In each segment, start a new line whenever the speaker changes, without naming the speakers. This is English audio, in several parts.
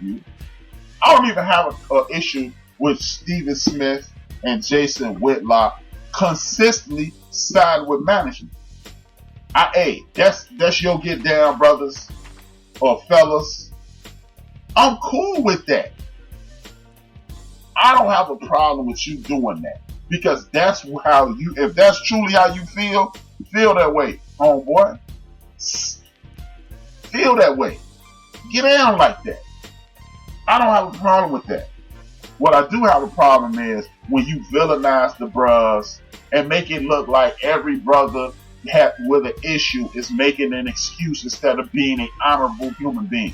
you. I don't even have an issue with Stephen Smith and Jason Whitlock consistently siding with management. Hey, that's your get down, brothers or fellas. I'm cool with that. I don't have a problem with you doing that because that's how you. If that's truly how you feel that way, homeboy. Feel that way. Get down like that. I don't have a problem with that. What I do have a problem is when you villainize the bros and make it look like every brother with an issue is making an excuse instead of being an honorable human being.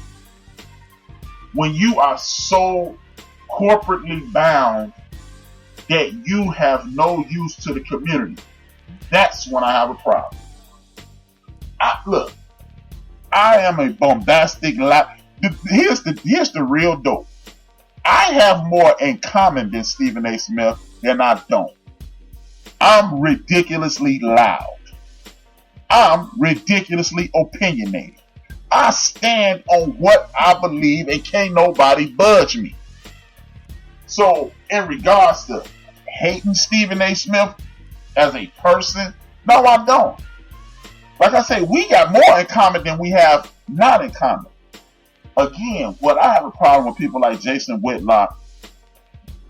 When you are so corporately bound that you have no use to the community, that's when I have a problem. Look, I am a bombastic Here's the real dope. I have more in common than Stephen A. Smith than I don't. I'm ridiculously loud. I'm ridiculously opinionated. I stand on what I believe and can't nobody budge me. So in regards to hating Stephen A. Smith as a person, no, I don't. Like I say, we got more in common than we have not in common. Again, what I have a problem with people like Jason Whitlock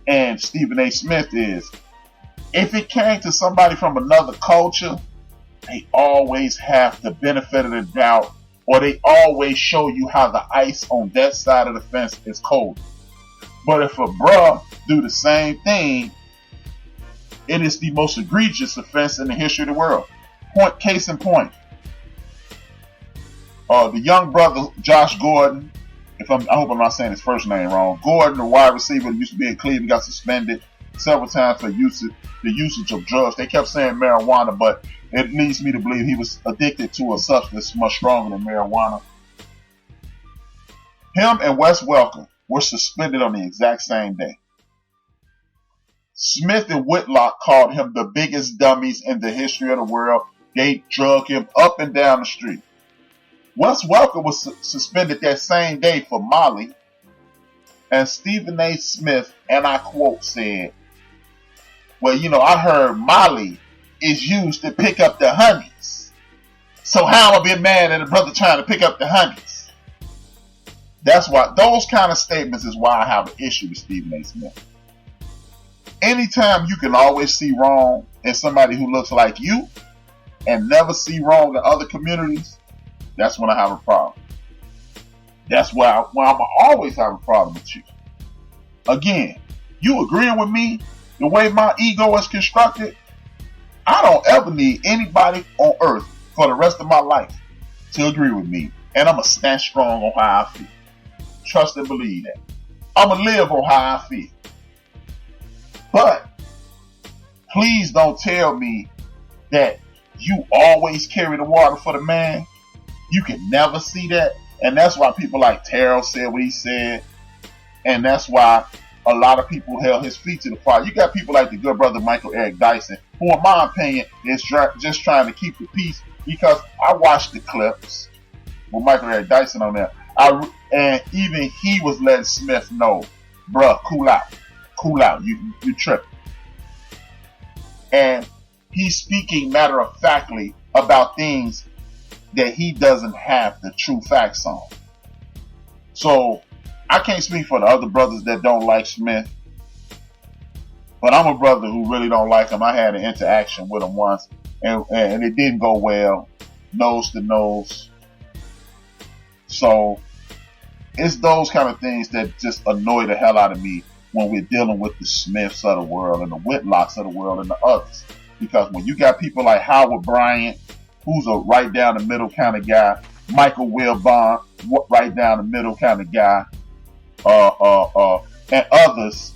and Stephen A. Smith is, if it came to somebody from another culture, they always have the benefit of the doubt, or they always show you how the ice on that side of the fence is cold. But if a bruh do the same thing, it is the most egregious offense in the history of the world. Case in point. The young brother, Josh Gordon, I hope I'm not saying his first name wrong. Gordon, the wide receiver who used to be in Cleveland, got suspended several times for the usage of drugs. They kept saying marijuana, but it leads me to believe he was addicted to a substance much stronger than marijuana. Him and Wes Welker were suspended on the exact same day. Smith and Whitlock called him the biggest dummies in the history of the world. They drug him up and down the street. Wes Welker was suspended that same day for Molly, and Stephen A. Smith, and I quote, said, well, I heard Molly is used to pick up the honeys. So how am I being mad at a brother trying to pick up the honeys? That's why, those kind of statements is why I have an issue with Stephen A. Smith. Anytime you can always see wrong in somebody who looks like you and never see wrong in other communities, that's when I have a problem. That's why I'm always have a problem with you. Again, you agreeing with me the way my ego is constructed? I don't ever need anybody on earth for the rest of my life to agree with me. And I'm going to stand strong on how I feel. Trust and believe that. I'm going to live on how I feel. But please don't tell me that you always carry the water for the man. You can never see that. And that's why people like Terrell said what he said. And that's why a lot of people held his feet to the fire. You got people like the good brother Michael Eric Dyson, who in my opinion is just trying to keep the peace, because I watched the clips with Michael Eric Dyson on there. And even he was letting Smith know, bruh, cool out, you tripping. And he's speaking matter of factly about things that he doesn't have the true facts on. So I can't speak for the other brothers that don't like Smith, but I'm a brother who really don't like him. I had an interaction with him once, and it didn't go well, nose to nose. So it's those kind of things that just annoy the hell out of me when we're dealing with the Smiths of the world and the Whitlocks of the world and the others. Because when you got people like Howard Bryant, who's a right down the middle kind of guy, Michael Wilbon, right down the middle kind of guy, and others,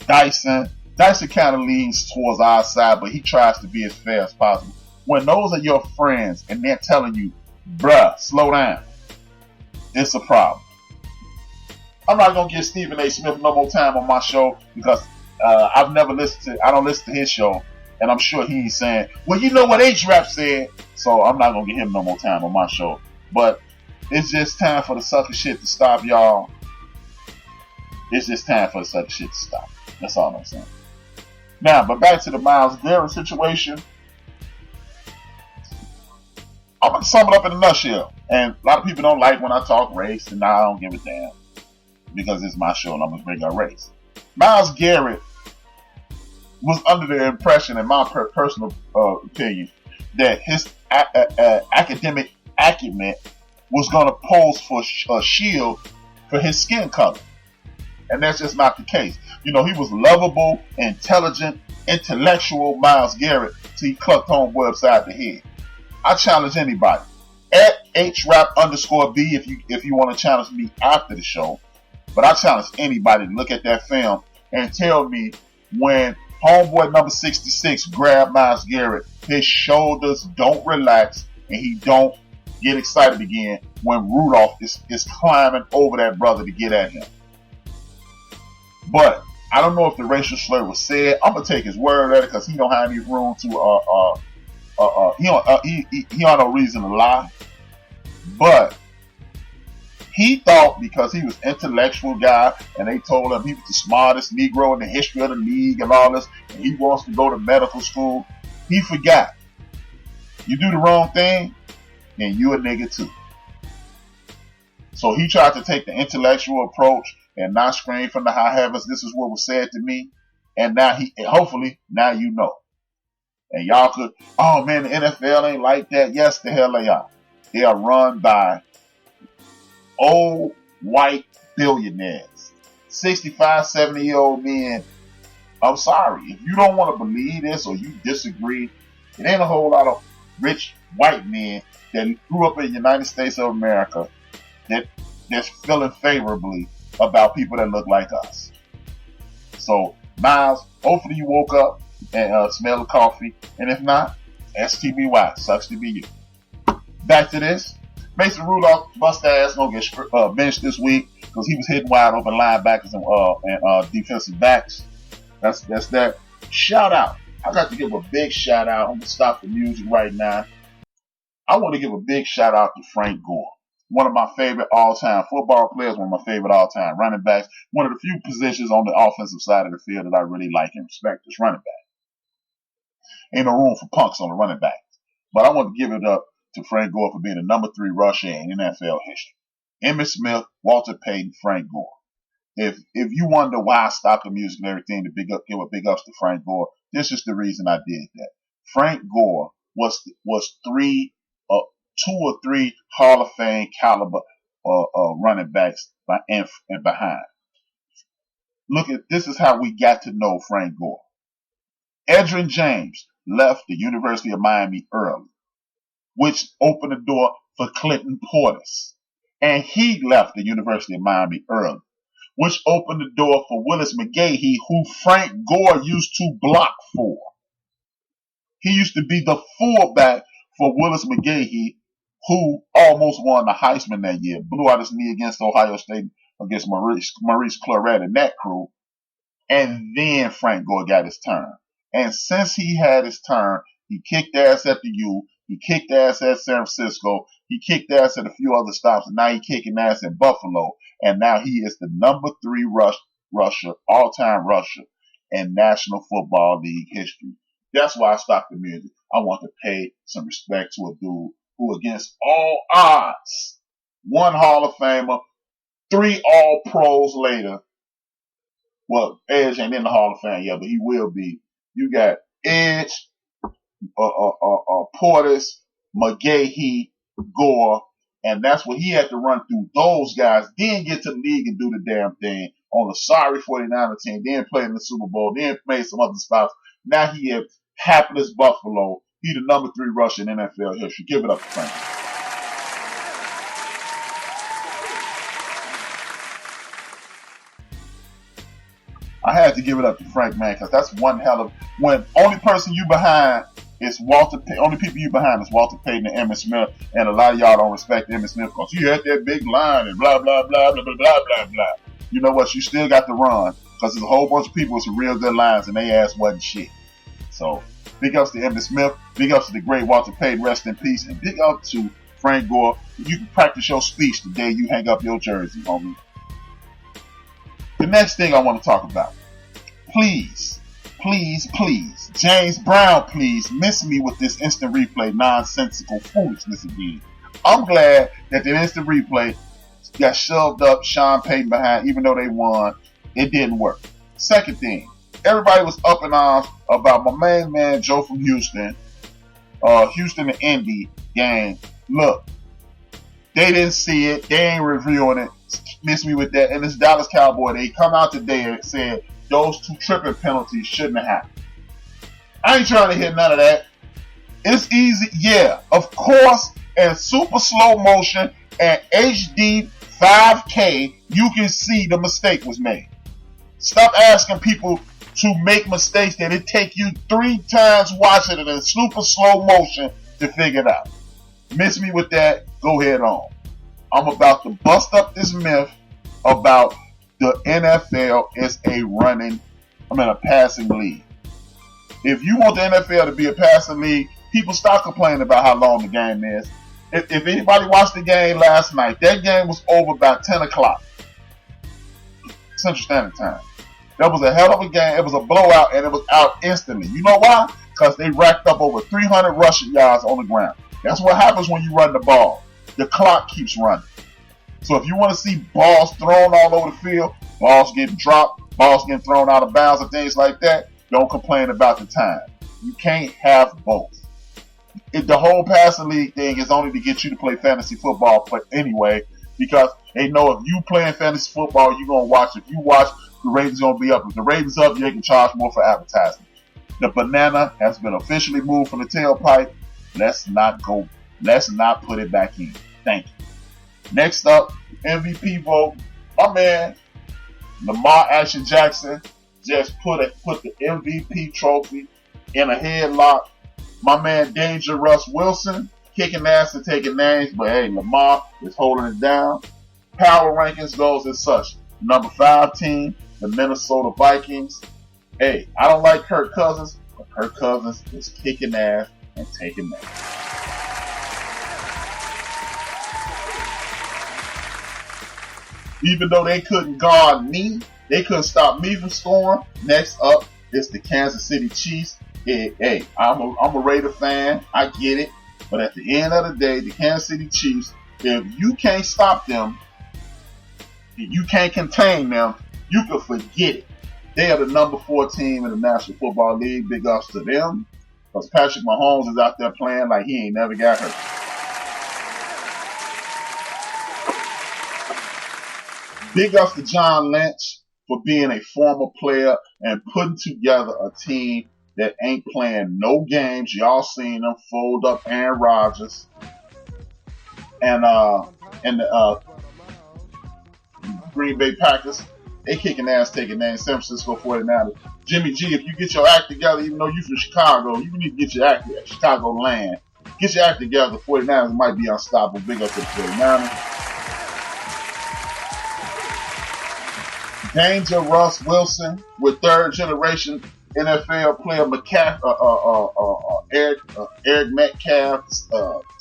Dyson kind of leans towards our side, but he tries to be as fair as possible. When those are your friends and they're telling you, bruh, slow down, it's a problem. I'm not going to give Stephen A. Smith no more time on my show because I don't listen to his show, and I'm sure he's saying, well, you know what HRap said, so I'm not going to give him no more time on my show. But it's just time for the sucker shit to stop, y'all. It's just time for such shit to stop. That's all I'm saying. Now, but back to the Myles Garrett situation. I'm going to sum it up in a nutshell. And a lot of people don't like when I talk race, and I don't give a damn because it's my show and I'm going to bring up race. Myles Garrett was under the impression, in my personal opinion, that his academic acumen was going to pose for a shield for his skin color. And that's just not the case. You know, he was lovable, intelligent, intellectual Myles Garrett till he clucked homeboy upside the head. I challenge anybody at HRap _B if you want to challenge me after the show. But I challenge anybody to look at that film and tell me when homeboy number 66 grabbed Myles Garrett, his shoulders don't relax and he don't get excited again when Rudolph is climbing over that brother to get at him. But I don't know if the racial slur was said. I'm gonna take his word at it because he don't have any room to he don't no reason to lie. But he thought because he was an intellectual guy and they told him he was the smartest Negro in the history of the league and all this, and he wants to go to medical school, he forgot. You do the wrong thing, then you a nigga too. So he tried to take the intellectual approach and not scream from the high heavens, this is what was said to me. And now hopefully, now you know. And y'all could, oh man, the NFL ain't like that. Yes, the hell they are. They are run by old white billionaires. 65, 70-year-old men. I'm sorry. If you don't want to believe this or you disagree, it ain't a whole lot of rich white men that grew up in the United States of America that's feeling favorably about people that look like us. So, Myles, hopefully you woke up and smell the coffee. And if not, STBY, sucks to be you. Back to this. Mason Rudolph bust ass gonna get benched this week because he was hitting wide open linebackers and defensive backs. That's that. Shout out. I got to give a big shout out. I'm gonna stop the music right now. I want to give a big shout out to Frank Gore. One of my favorite all-time football players, one of my favorite all-time running backs, one of the few positions on the offensive side of the field that I really like and respect is running back. Ain't no room for punks on the running back. But I want to give it up to Frank Gore for being the number 3 rusher in NFL history. Emmitt Smith, Walter Payton, Frank Gore. If you wonder why I stopped the music and everything to give a big ups to Frank Gore, this is the reason I did that. Frank Gore was 2 or 3 Hall of Fame caliber running backs and behind. Look at this is how we got to know Frank Gore. Edgerrin James left the University of Miami early, which opened the door for Clinton Portis. And he left the University of Miami early, which opened the door for Willis McGahee, who Frank Gore used to block for. He used to be the fullback for Willis McGahee, who almost won the Heisman that year, blew out his knee against Ohio State, against Maurice Claret and that crew. And then Frank Gore got his turn. And since he had his turn, he kicked ass at the U, he kicked ass at San Francisco, he kicked ass at a few other stops, and now he's kicking ass in Buffalo. And now he is the number 3 rusher, all-time rusher in National Football League history. That's why I stopped the music. I want to pay some respect to a dude who, against all odds, 1 Hall of Famer, 3 All-Pros later. Well, Edge ain't in the Hall of Fame yet, but he will be. You got Edge, Portis, McGahee, Gore, and that's what he had to run through those guys, then get to the league and do the damn thing on a sorry 49er team, then play in the Super Bowl, then made some other spots. Now he is hapless Buffalo. He the number 3 rusher in NFL history. Give it up to Frank. I had to give it up to Frank, man, because that's one hell of when only person you behind is only people you behind is Walter Payton and Emmitt Smith, and a lot of y'all don't respect Emmitt Smith because he had that big line and blah blah blah blah blah blah blah blah. You know what? You still got to run because there's a whole bunch of people with some real good lines and they ass wasn't shit. So big ups to Emmitt Smith, big ups to the great Walter Payton, rest in peace, and big up to Frank Gore. You can practice your speech the day you hang up your jersey, homie. The next thing I want to talk about. Please, James Brown, please miss me with this instant replay nonsensical foolishness again. I'm glad that the instant replay got shoved up Sean Payton behind, even though they won. It didn't work. Second thing, everybody was up in arms about my main man Joe from Houston, Houston and Indy game. Look, they didn't see it. They ain't reviewing it. Miss me with that. And this Dallas Cowboy, they come out today and said those 2 tripping penalties shouldn't have happened. I ain't trying to hear none of that. It's easy. Yeah, of course, in super slow motion and HD 5K, you can see the mistake was made. Stop asking people to make mistakes that it take you 3 times watching it in super slow motion to figure it out. Miss me with that. Go ahead on. I'm about to bust up this myth about the NFL is a passing league. If you want the NFL to be a passing league, people stop complaining about how long the game is. If anybody watched the game last night, that game was over about 10 o'clock Central Standard Time. That was a hell of a game. It was a blowout, and it was out instantly. You know why? Because they racked up over 300 rushing yards on the ground. That's what happens when you run the ball. The clock keeps running. So if you want to see balls thrown all over the field, balls getting dropped, balls getting thrown out of bounds and things like that, don't complain about the time. You can't have both. The whole passing league thing is only to get you to play fantasy football anyway, because they know if you playing fantasy football, you're going to watch. If you watch, the ratings going to be up. If the ratings up, you can charge more for advertising. The banana has been officially moved from the tailpipe. Let's not put it back in. Thank you. Next up, MVP vote. My man, Lamar Action Jackson, just put the MVP trophy in a headlock. My man, Danger Russ Wilson, kicking ass and taking names, but hey, Lamar is holding it down. Power rankings goes as such. Number 5 team, the Minnesota Vikings. Hey, I don't like Kirk Cousins, but Kirk Cousins is kicking ass and taking names. Even though they couldn't guard me, they couldn't stop me from scoring. Next up is the Kansas City Chiefs. Hey, I'm a Raider fan. I get it. But at the end of the day, the Kansas City Chiefs, if you can't stop them, if you can't contain them, you can forget it. They are the number 4 team in the National Football League. Big ups to them. Because Patrick Mahomes is out there playing like he ain't never got hurt. Big ups to John Lynch for being a former player and putting together a team that ain't playing no games. Y'all seen them fold up Aaron Rodgers and the Green Bay Packers. They kicking ass, taking names. San Francisco 49ers. Jimmy G, if you get your act together, even though you from Chicago, you need to get your act together. Chicago land. Get your act together. The 49ers might be unstoppable. Big up to the 49ers. Danger Russ Wilson with 3rd generation NFL player Eric Metcalf,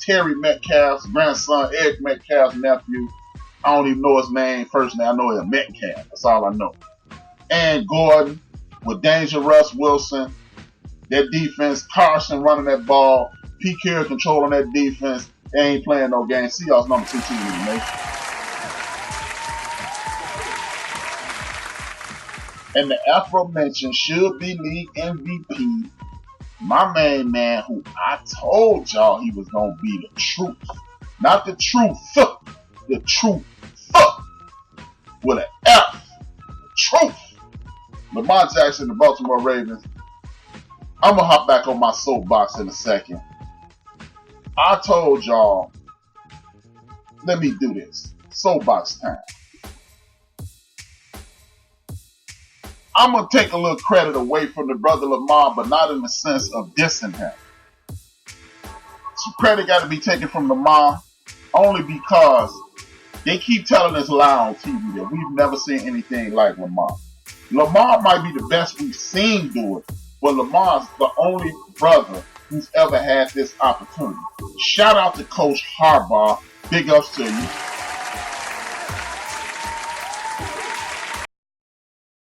Terry Metcalf's grandson, Eric Metcalf's nephew. I don't even know his name personally. I know it's Metcalf. That's all I know. And Gordon with Danger Russ Wilson. That defense, Carson running that ball, Pete Carroll controlling that defense. They ain't playing no game. Seahawks number 2 team in the nation. And the aforementioned should be league MVP, my main man, who I told y'all he was going to be the truth. Not the truth, the truth, with an F. The truth. Lamar Jackson, the Baltimore Ravens. I'm going to hop back on my soapbox in a second. I told y'all, let me do this. Soapbox time. I'm going to take a little credit away from the brother Lamar, but not in the sense of dissing him. Some credit got to be taken from Lamar only because they keep telling us lie on TV that we've never seen anything like Lamar. Lamar might be the best we've seen do it, but Lamar's the only brother who's ever had this opportunity. Shout out to Coach Harbaugh. Big ups to you.